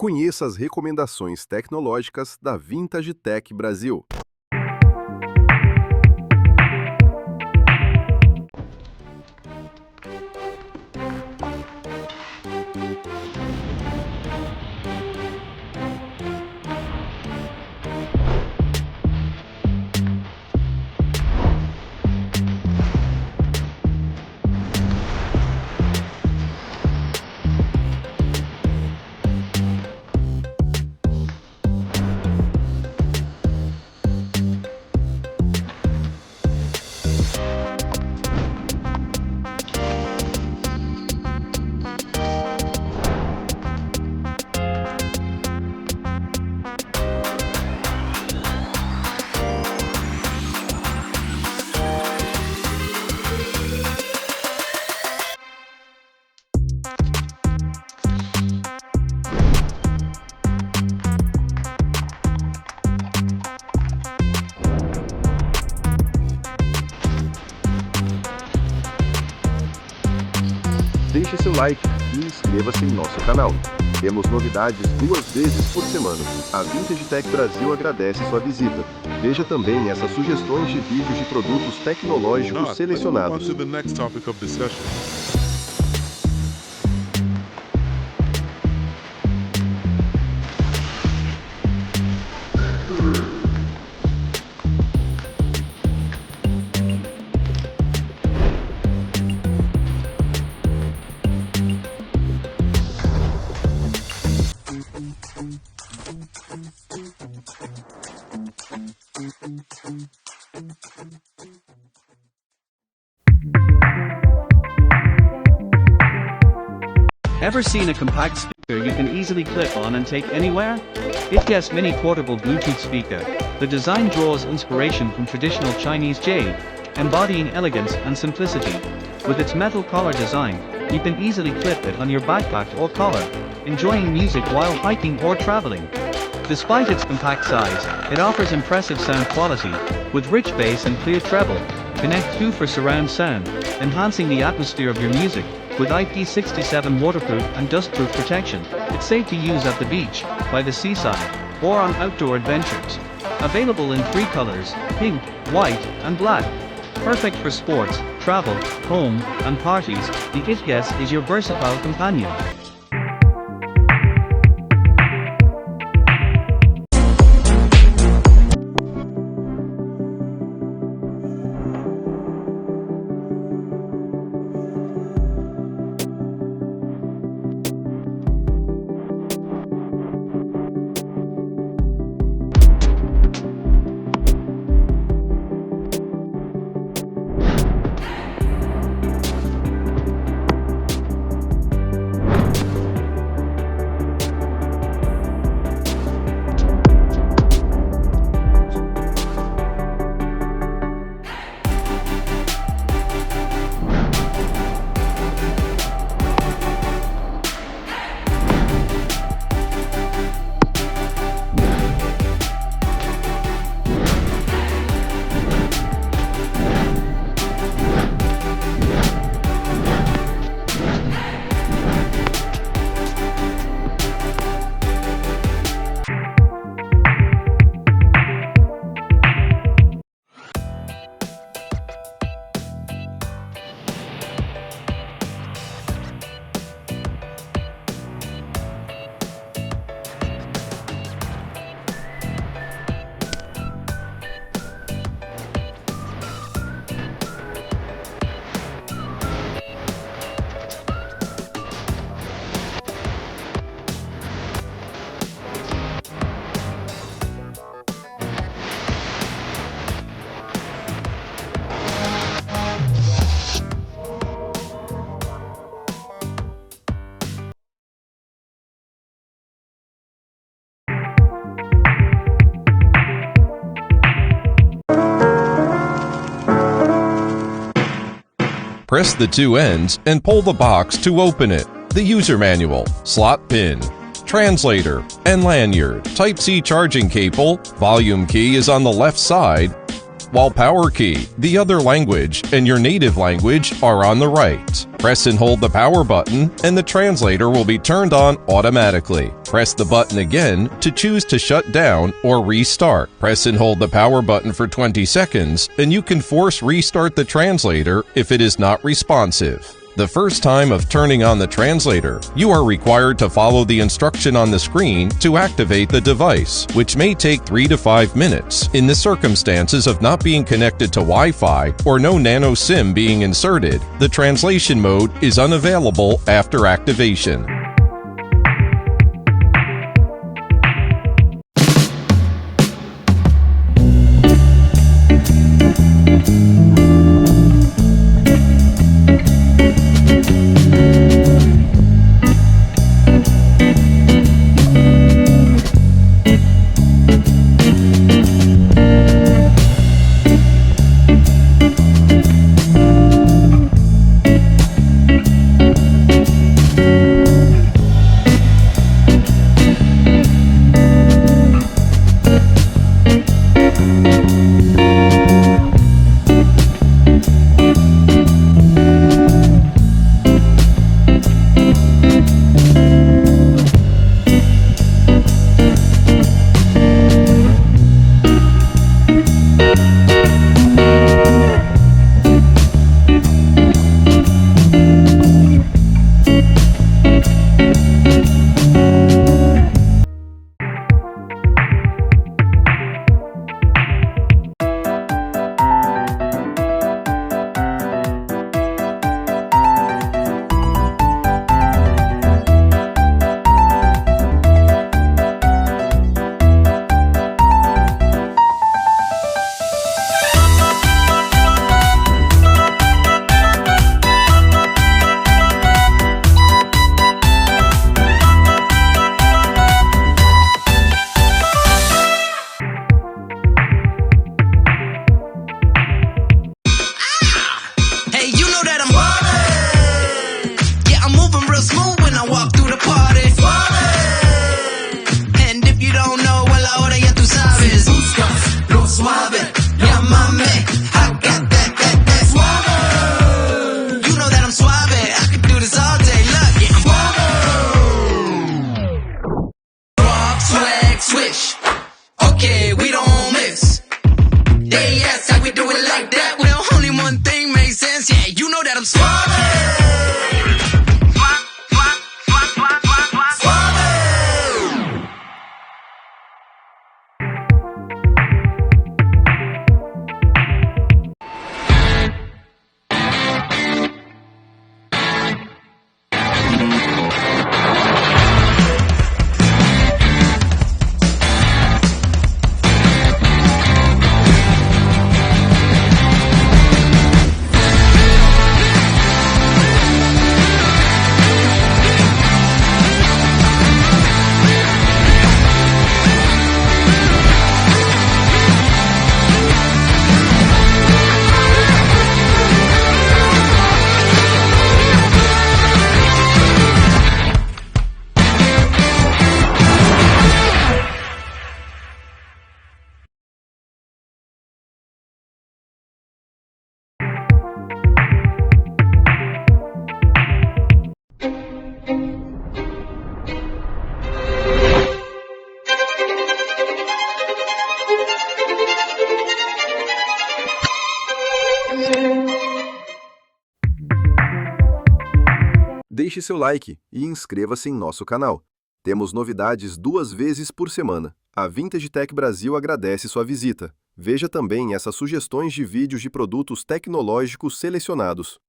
Conheça as recomendações tecnológicas da Vintage Tech Brasil. Deixe seu like e inscreva-se em nosso canal. Temos novidades 2 vezes por semana. A Vintage Tech Brasil agradece sua visita. Veja também essas sugestões de vídeos de produtos tecnológicos selecionados. Ever seen a compact speaker you can easily clip on and take anywhere? Itges Mini Portable Bluetooth Speaker. The design draws inspiration from traditional Chinese jade, embodying elegance and simplicity. With its metal collar design, you can easily clip it on your backpack or collar, enjoying music while hiking or traveling. Despite its compact size, it offers impressive sound quality, with rich bass and clear treble. Connect 2 for surround sound, enhancing the atmosphere of your music. With IP67 waterproof and dustproof protection, it's safe to use at the beach, by the seaside, or on outdoor adventures. Available in 3 colors, pink, white, and black. Perfect for sports, travel, home, and parties, the Itges is your versatile companion. Press the 2 ends and pull the box to open it. The user manual, slot pin, translator, and lanyard. Type-C charging cable, volume key is on the left side, while power key, the other language, and your native language are on the right. Press and hold the power button, and the translator will be turned on automatically. Press the button again to choose to shut down or restart. Press and hold the power button for 20 seconds, and you can force restart the translator if it is not responsive. The first time of turning on the translator, you are required to follow the instruction on the screen to activate the device, which may take 3 to 5 minutes. In the circumstances of not being connected to Wi-Fi or no nano SIM being inserted, the translation mode is unavailable after activation. Deixe seu like e inscreva-se em nosso canal. Temos novidades 2 vezes por semana. A Vintage Tech Brasil agradece sua visita. Veja também essas sugestões de vídeos de produtos tecnológicos selecionados.